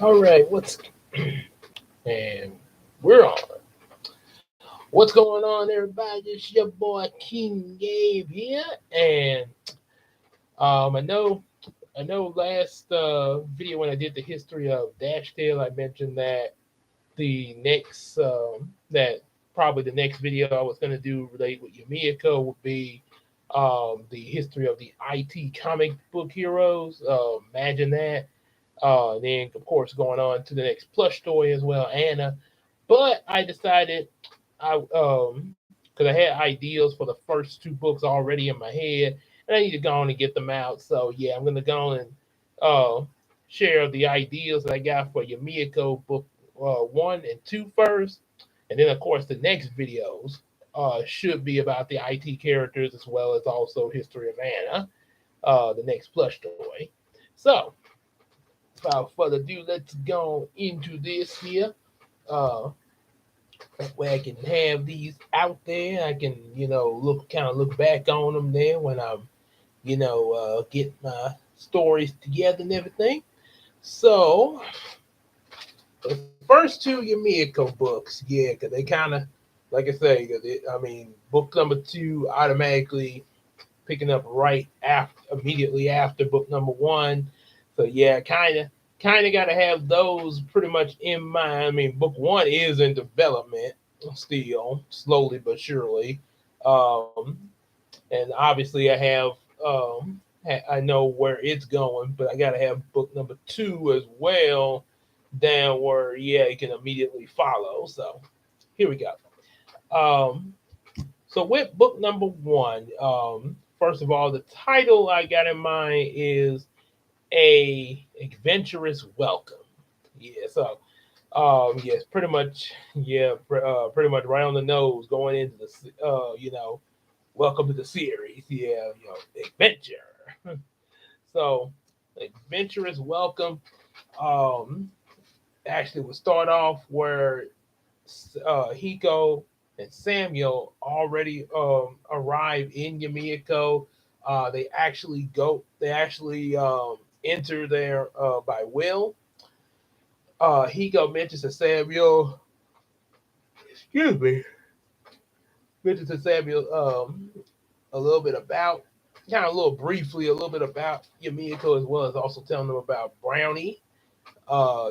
All right, and we're on. What's going on, everybody? It's your boy King Gabe here, and I know last video when I did the history of Dash Tail, I mentioned that that probably the next video I was going to do relate with Yumeko would be the history of the IT comic book heroes. Imagine that. Then, of course, going on to the next plush story as well, Anna. But I decided because I had ideas for the first two books already in my head, and I need to go on and get them out. So yeah, I'm gonna go on and uh, share the ideas that I got for your Miyako book one and two first, and then of course the next videos should be about the IT characters as well as also history of Anna, the next plush toy. So without further ado, let's go into this here. Uh, that way I can have these out there. I can, look back on them there when I'm, get my stories together and everything. So the first two Yumiko books, yeah, because they kind of, like I say, book number two automatically picking up right after, immediately after book number one. So yeah, kind of got to have those pretty much in mind. I mean, book one is in development still, slowly but surely, um, and obviously I know where it's going, but I got to have book number two as well down where yeah it can immediately follow. So here we go. Um, so with book number one, first of all, the title I got in mind is a adventurous welcome. Yeah, so yes, pretty much, yeah, pretty much right on the nose going into the welcome to the series. Yeah, adventure. So adventurous welcome. Um, actually, will start off where Hiko and Samuel already arrive in Yumiko. They actually go. They actually enter there by will. Hiko mentions to Samuel. Excuse me. Mentions to Samuel a little bit about, kind of a little briefly, a little bit about Yumiko as well as also telling them about Brownie.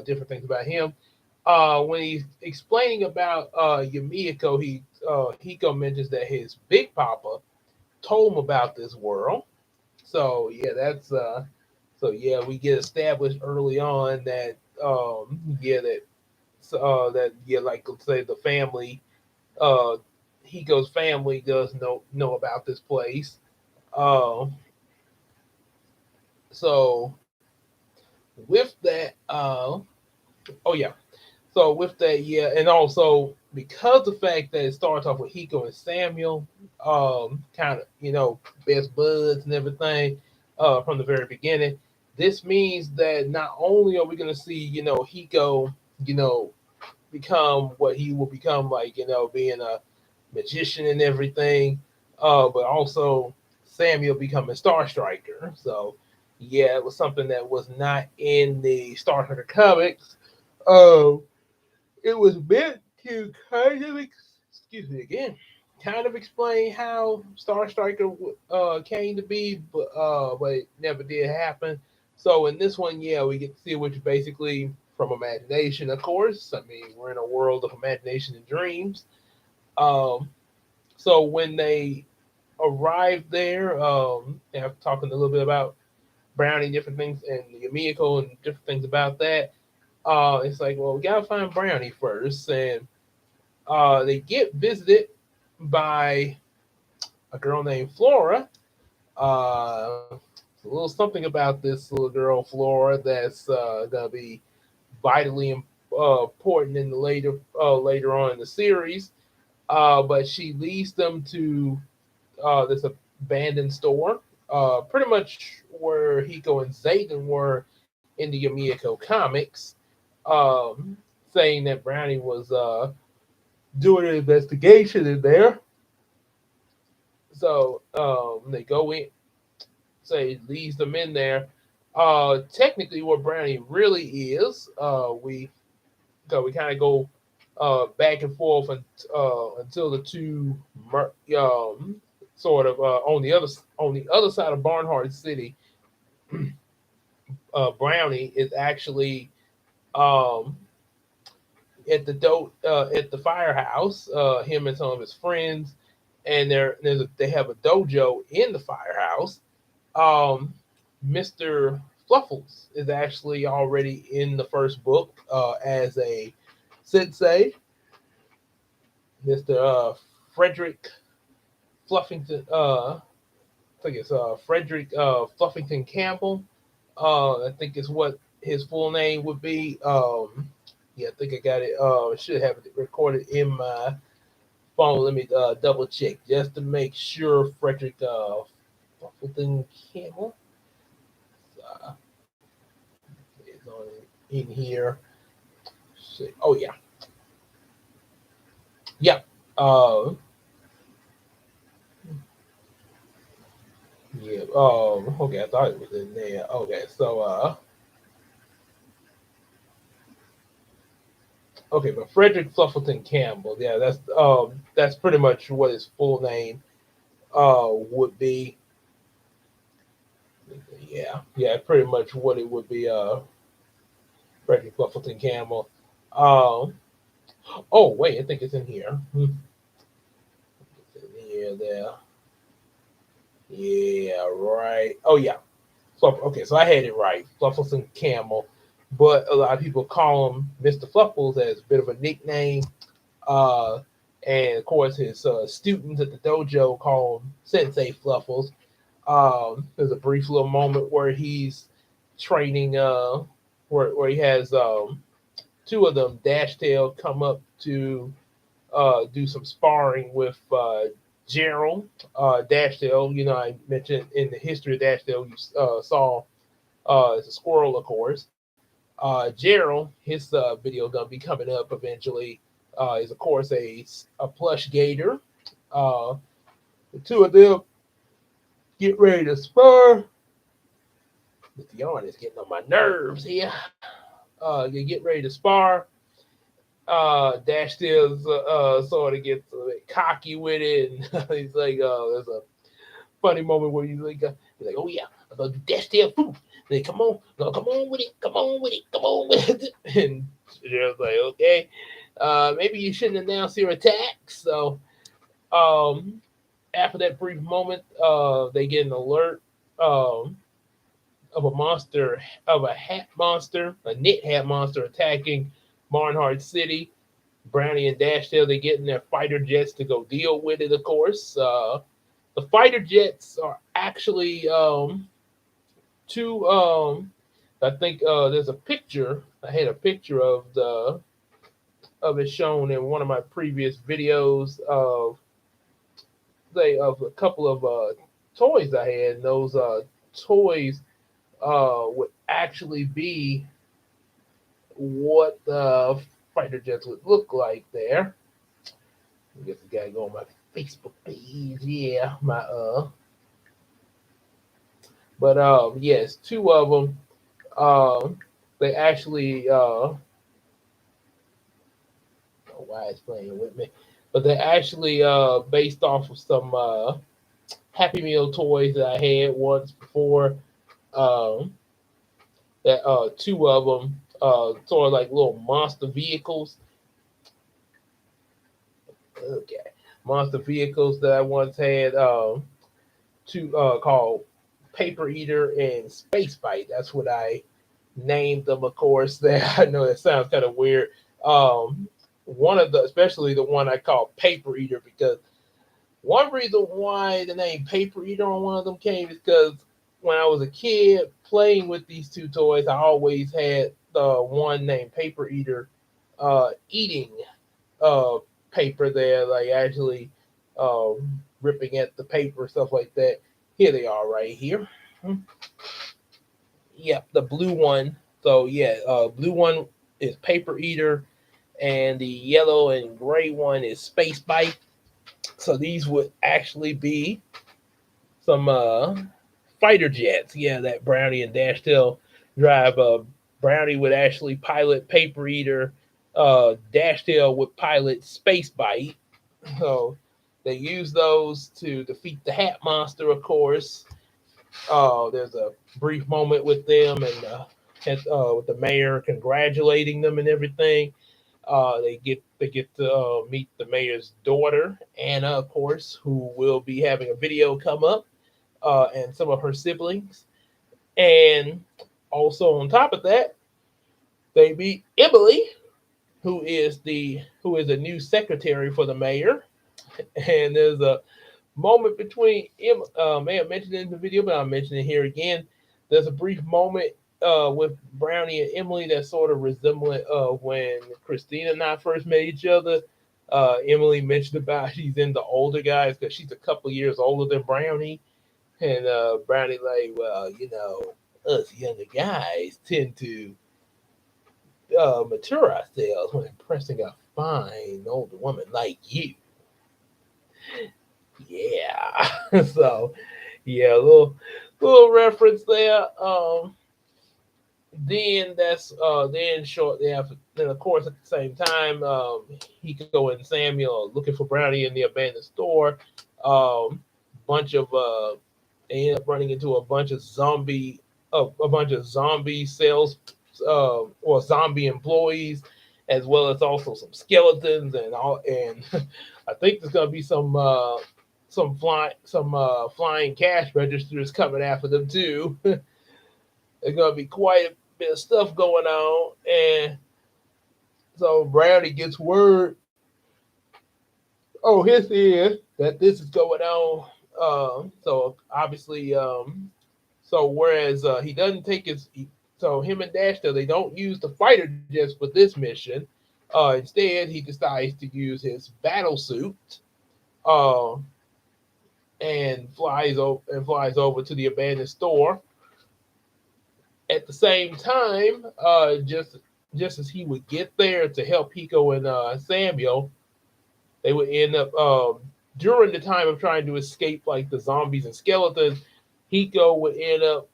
Different things about him. When he's explaining about Yumiko, Hiko mentions that his big papa told him about this world. So yeah, we get established early on that like let's say the family, uh, Hiko's family does know about this place. Um, so with that, oh yeah, so with that, yeah, and also because the fact that it starts off with Hiko and Samuel, kind of best buds and everything, from the very beginning. This means that not only are we going to see Hiko, you know, become what he will become, like being a magician and everything, but also Samuel becoming Star Striker. So yeah, it was something that was not in the Star Striker comics. Uh, it was meant to kind of excuse me again, kind of explain how Star Striker came to be, but it never did happen. So in this one, yeah, we get to see which basically from imagination, of course. I mean, we're in a world of imagination and dreams. Um, so when they arrived there, after talking a little bit about Brownie, different things, and Yumiko and different things about that, it's like, well, we gotta find Brownie first, and they get visited by a girl named Flora. A little something about this little girl Flora that's gonna be vitally important in the later on in the series. But she leads them to this abandoned store, pretty much where Hiko and Zayden were in the Yumiko comics, um, saying that Brownie was doing an investigation in there. So they go in, say leads them in there. Technically, what Brownie really is, we kind of go back and forth until the two sort of on the other side of Barnhart City. Brownie is actually um, at the firehouse. Him and some of his friends, and they have a dojo in the firehouse. Um, Mr. Fluffles is actually already in the first book as a sensei. Mr. Frederick Fluffington. I think it's Frederick Fluffington Campbell. I think is what his full name would be. Yeah, I think I got it. I should have it recorded in my phone. Let me double check just to make sure. Frederick Fluffington Campbell uh, is on in here. Oh yeah, yeah. Uh, yeah. Okay, I thought it was in there. Okay, so okay, but Frederick Fluffleton Campbell. Yeah, that's pretty much what his full name would be. Yeah, yeah, pretty much what it would be. Frederick Fluffleton Campbell. Um. Oh wait, I think it's in here. It's in here. There. Yeah. Right. Oh yeah. Okay, so I had it right. Fluffleton Campbell, but a lot of people call him Mr. Fluffles as a bit of a nickname. Uh, and of course, his students at the dojo call him Sensei Fluffles. There's a brief little moment where he's training, where he has two of them, Dashtail, come up to do some sparring with Gerald. Dashtail, I mentioned in the history of Dashtail, you saw it's a squirrel, of course. Gerald, his video gonna be coming up eventually. Is of course a plush gator. Uh, the two of them get ready to spar. The yarn is getting on my nerves here. You get ready to spar. Dash Steels sort of gets a bit cocky with it, and he's like, there's a funny moment where he's like, oh yeah, I'm gonna do Dash Steel food. Then come on, no, come on with it, come on with it, come on with it. And Gerald's like, okay, maybe you shouldn't announce your attack. So, um, after that brief moment, they get an alert of a monster, of a hat monster, a knit hat monster attacking Barnhart City. Brownie and Dashtail, they get in their fighter jets to go deal with it, of course. The fighter jets are actually two. I think there's a picture. I had a picture of it shown in one of my previous videos of a couple of toys I had. And those toys would actually be what the fighter jets would look like there. I guess I gotta go on my Facebook page. Yeah, my but yes, two of them. They actually don't know why it's playing with me, but they actually based off of some Happy Meal toys that I had once before. Um, that two of them sort of like little monster vehicles. Okay, monster vehicles that I once had. Two called Paper Eater and Space Bite. That's what I named them, of course. That I know that sounds kind of weird. One of the, especially the one I call Paper Eater, because one reason why the name Paper Eater on one of them came is because when I was a kid playing with these two toys, I always had the one named Paper Eater eating uh, paper there, like actually ripping at the paper, stuff like that. Here they are right here. Yep, the blue one. So yeah, blue one is Paper Eater, and the yellow and gray one is Space Bite. So these would actually be some fighter jets. Yeah, that Brownie and Dashtail drive. Brownie would actually pilot Paper Eater. Dashtail would pilot Space Bite. So they use those to defeat the Hat Monster, of course. There's a brief moment with them and with the mayor congratulating them and everything. They get to meet the mayor's daughter Anna, of course, who will be having a video come up, and some of her siblings. And also on top of that, they meet Emily, who is a new secretary for the mayor. And there's a moment between may have mentioned it in the video, but I'll mention it here again. There's a brief moment with Brownie and Emily that's sort of resemblant of when Christina and I first met each other. Emily mentioned about she's into older guys because she's a couple years older than Brownie, and Brownie like, well, us younger guys tend to mature ourselves when impressing a fine older woman like you. Yeah. So yeah, little reference there. Then shortly after, then of course at the same time, Hiko and Samuel are looking for Brownie in the abandoned store. Bunch of They end up running into a bunch of zombie sales, or zombie employees, as well as also some skeletons and all. And I think there's gonna be some flying cash registers coming after them too. There's gonna be quite a bit of stuff going on, and so Brownie gets word. Oh, his is that this is going on. So obviously, so whereas he doesn't take so him and Dashta, they don't use the fighter jets for this mission. Instead, he decides to use his battle suit. Uh, and flies over to the abandoned store. At the same time, just as he would get there to help Hiko and Samuel, they would end up during the time of trying to escape like the zombies and skeletons. Hiko would end up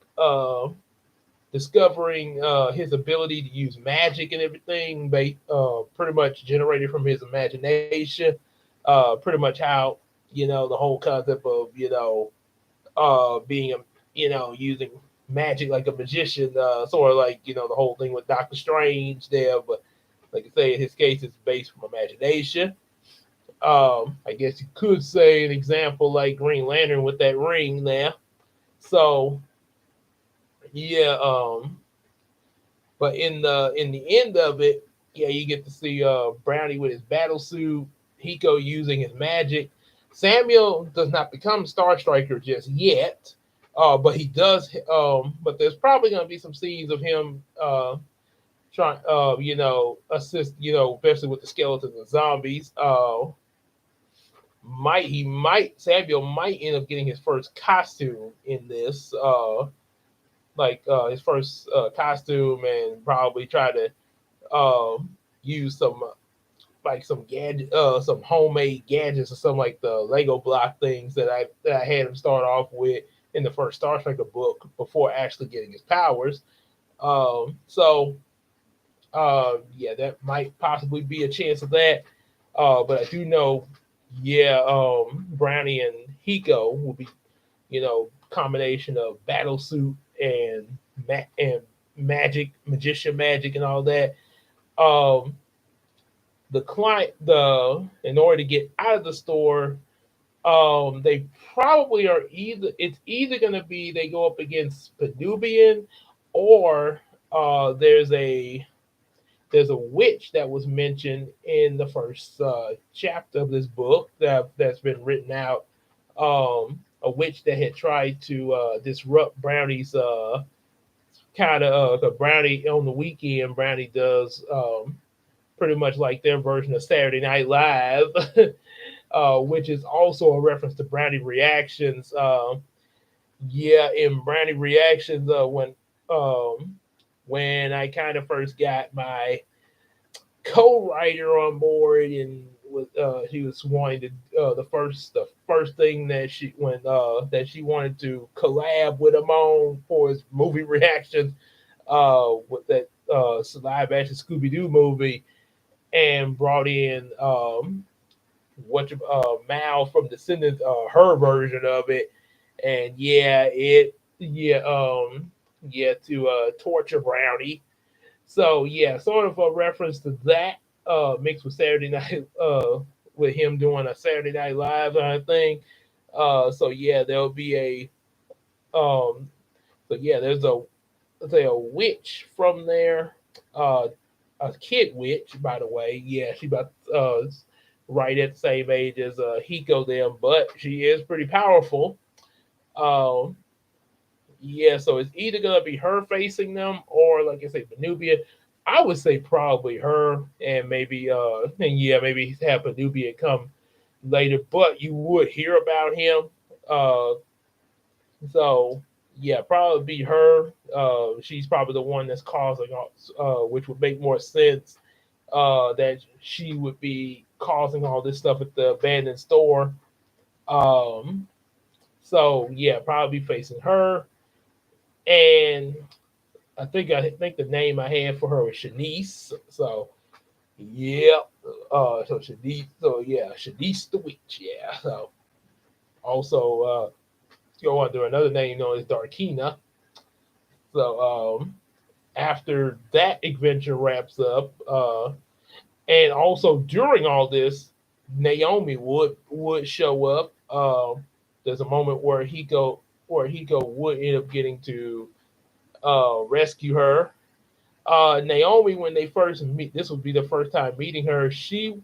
discovering his ability to use magic and everything, pretty much generated from his imagination. Pretty much how the whole concept of being a using magic like a magician, sort of like the whole thing with Doctor Strange there. But like I say, in his case, it's based from imagination. I guess you could say an example like Green Lantern with that ring there. So yeah, but in the end of it, yeah, you get to see Brownie with his battle suit, Hiko using his magic. Samuel does not become Star Striker just yet, but he does. But there's probably going to be some scenes of him trying, assist, especially with the skeletons and zombies. Samuel might end up getting his first costume in this, his first costume, and probably try to use some gadget, some homemade gadgets or something like the Lego block things that I had him start off with in the first Star Striker book before actually getting his powers. So yeah, that might possibly be a chance of that. But I do know, yeah, Brownie and Hiko will be, combination of battle suit and magician magic and all that. Um, the client the In order to get out of the store, they probably are either going to be they go up against Penubian, or there's a witch that was mentioned in the first chapter of this book that's been written out. A witch that had tried to disrupt Brownie's kind of the Brownie on the weekend. Brownie does pretty much like their version of Saturday Night Live, which is also a reference to Brownie Reactions. Yeah, in Brownie Reactions, when I kind of first got my co-writer on board, and she was wanting to the first thing that she wanted to collab with him on for his movie reactions with that live action Scooby Doo movie, and brought in Mal from Descendants, her version of it, and to torture Brownie. So yeah, sort of a reference to that, mixed with Saturday Night, with him doing a Saturday Night Live kind of thing. So yeah, there'll be um, there's a, let's say, a witch from there, uh, a kid witch, by the way. Yeah, she about right at the same age as Hiko them, but she is pretty powerful. Um, yeah, so it's either gonna be her facing them or, like I say, Benubia. I would say probably her, and maybe have Benubia come later, but you would hear about him. Uh, so yeah, probably be her. She's probably the one that's causing all, which would make more sense. That she would be causing all this stuff at the abandoned store. Um, so yeah, probably facing her. And I think the name I had for her was Shanice. So yeah, Shanice the witch. Yeah. So also go under another name known as Darkina. So after that adventure wraps up, and also during all this, Naomi would show up. There's a moment where Hiko would end up getting to rescue her. Naomi, when they first meet, this would be the first time meeting her. She,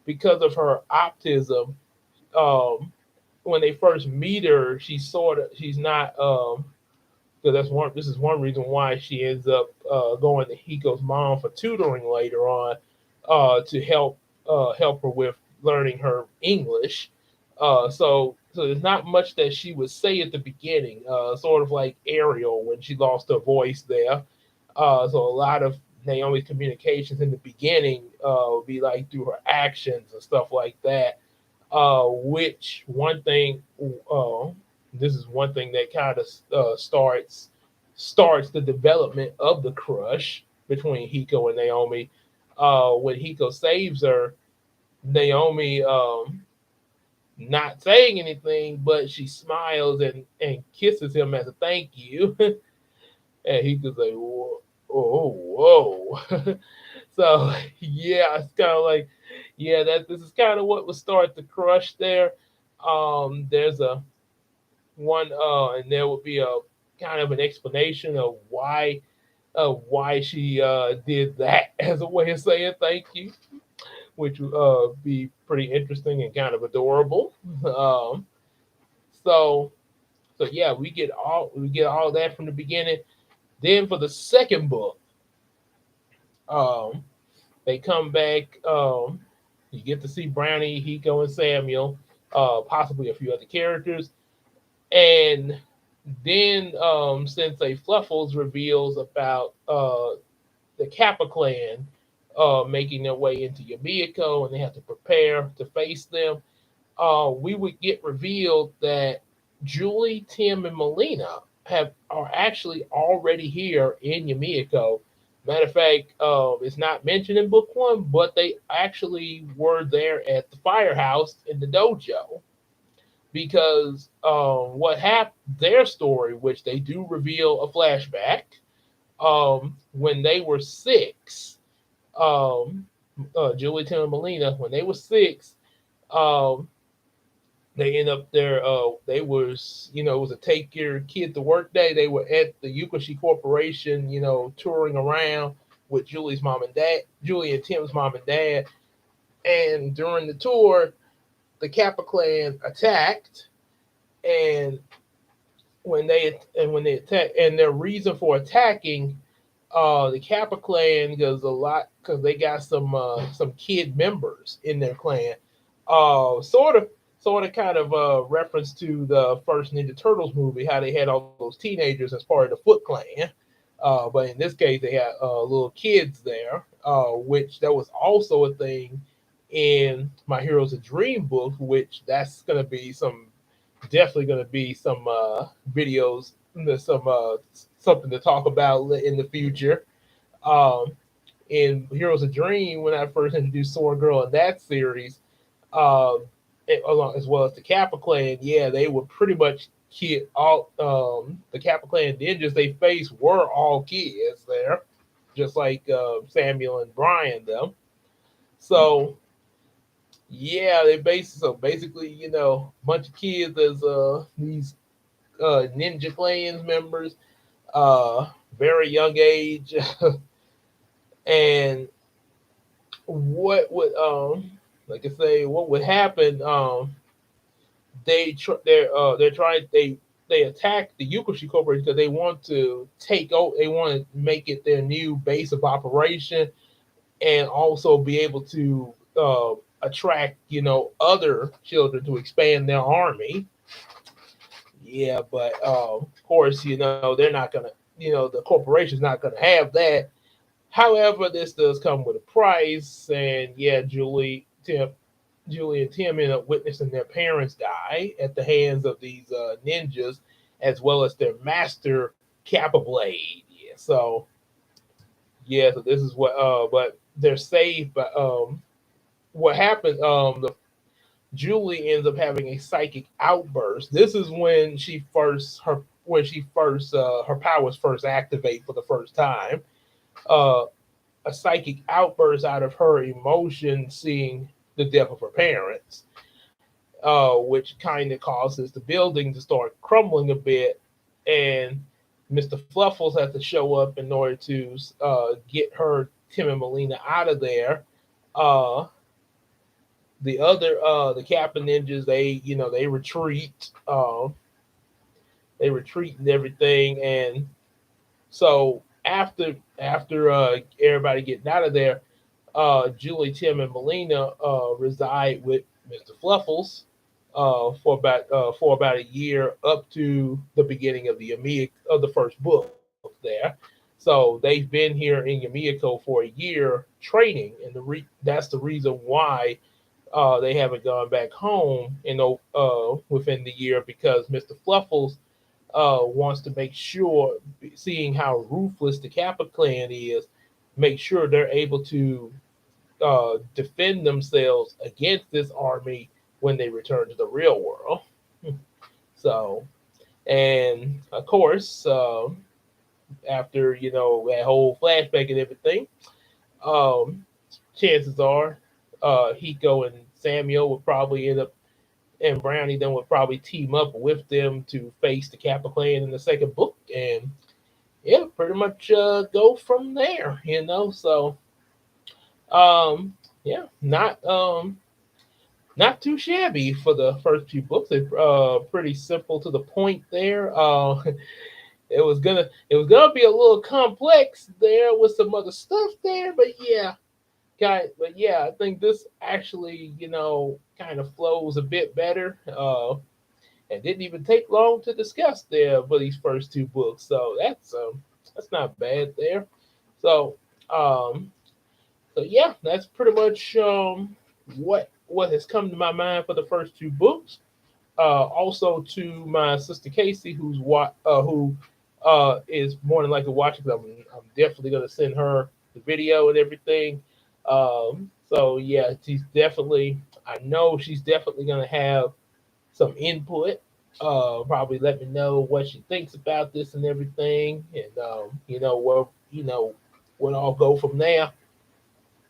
because of her optimism, um, when they first meet her, she's not so that's one. This is one reason why she ends up going to Hiko's mom for tutoring later on, to help her with learning her English. So there's not much that she would say at the beginning. Sort of like Ariel when she lost her voice there. So a lot of Naomi's communications in the beginning would be like through her actions and stuff like that. Which one thing? This is one thing that kind of starts the development of the crush between Hiko and Naomi. When Hiko saves her, Naomi, not saying anything, but she smiles and kisses him as a thank you, and Hiko's like, whoa, oh, whoa. So yeah, it's kind of like, yeah, that this is kind of what would start the crush there. There's a one, and there would be a kind of an explanation of why she did that as a way of saying thank you, which would be pretty interesting and kind of adorable. Um, so yeah, we get all that from the beginning. Then for the second book, um, they come back. You get to see Brownie, Hiko, and Samuel, possibly a few other characters, and then Sensei Fluffles reveals about the Kappa clan making their way into Yumeko, and they have to prepare to face them. We would get revealed that Julie, Tim, and Melina are actually already here in Yumeko. Matter of fact, it's not mentioned in book one, but they actually were there at the firehouse in the dojo because what happened, their story, which they do reveal a flashback, when they were six, um, Julie, Tim, and Melina, when they were six, um, they end up there. They was, it was a take your kid to work day. They were at the Yukoshi Corporation, touring around with Julie and Tim's mom and dad. And during the tour, the Kappa clan attacked, and when they attack, and their reason for attacking the Kappa clan, because they got some kid members in their clan, sort of kind of reference to the first Ninja Turtles movie, how they had all those teenagers as part of the Foot Clan. But in this case, they had little kids there, which that was also a thing in My Heroes a Dream book, which that's gonna be some definitely gonna be some videos, some something to talk about in the future. Um, in Heroes of Dream, when I first introduced Sword Girl in that series, um, along as well as the Kappa Clan, yeah, they were pretty much kid all the Kappa Clan ninjas they faced were all kids there, just like Samuel and Brian them. So yeah, basically a bunch of kids as these ninja clans members, very young age, and what would like I say, what would happen? They're trying they attack the Yukoshi Corporation because they want to take over. They want to make it their new base of operation, and also be able to attract other children to expand their army. Yeah, but of course they're not gonna the corporation's not gonna have that. However, this does come with a price, and yeah, Julie and Tim end up witnessing their parents die at the hands of these ninjas, as well as their master Kappa Blade. Yeah, so yeah, so this is what. But they're saved. But what happened? Julie ends up having a psychic outburst. This is when she first her powers first activate for the first time. Uh, a psychic outburst out of her emotion seeing the death of her parents, which kind of causes the building to start crumbling a bit. And Mr. Fluffles has to show up in order to get her, Tim and Melina, out of there. Uh, the Kappa ninjas, they retreat. They retreat and everything. And so after everybody getting out of there, Julie, Tim, and Melina reside with Mr. Fluffles for about a year up to the beginning of the first book there. So they've been here in Yumeko for a year training, and that's the reason why they haven't gone back home within the year, because Mr. Fluffles wants to make sure, seeing how ruthless the Kappa clan is, make sure they're able to defend themselves against this army when they return to the real world. So, and of course, after that whole flashback and everything, um, chances are Hiko and Samuel would probably end up, and Brownie then would probably team up with them to face the Kappa clan in the second book, and yeah, pretty much go from there. So yeah, not too shabby for the first few books. They're pretty simple to the point there. It was gonna be a little complex there with some other stuff there, but yeah, I think this actually kind of flows a bit better. And didn't even take long to discuss there for these first two books, so that's not bad there. So um, so yeah, that's pretty much what has come to my mind for the first two books. Also to my sister Casey, who is more than likely watching. I'm definitely gonna send her the video and everything. So yeah, she's definitely. I know she's definitely gonna have some input. Probably let me know what she thinks about this and everything, and we'll all go from there.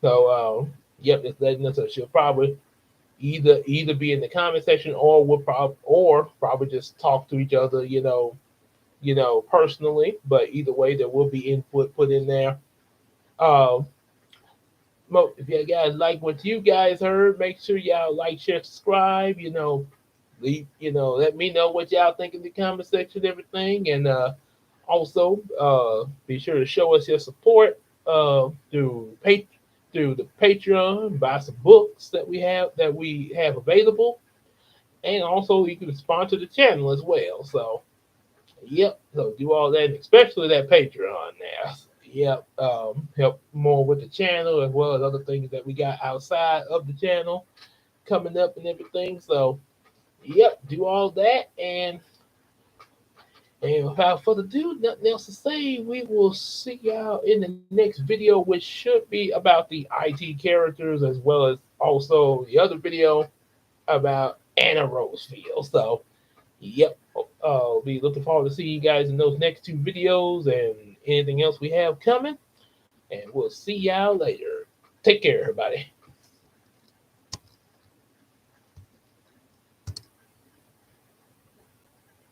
So yep, it's letting us. So she'll probably either be in the comment section, or probably just talk to each other, personally. But either way, there will be input put in there. Um, if you guys like what you guys heard, make sure y'all like, share, subscribe. Let me know what y'all think in the comment section, and everything, and also be sure to show us your support through the Patreon, buy some books that we have available, and also you can sponsor the channel as well. So, yep. So do all that, especially that Patreon now. Yep. Help more with the channel as well as other things that we got outside of the channel coming up and everything. So, yep, do all that. And without further ado, nothing else to say. We will see y'all in the next video, which should be about the IT characters as well as also the other video about Anna Rosefield. So, yep, be looking forward to seeing you guys in those next two videos and anything else we have coming. And we'll see y'all later. Take care, everybody.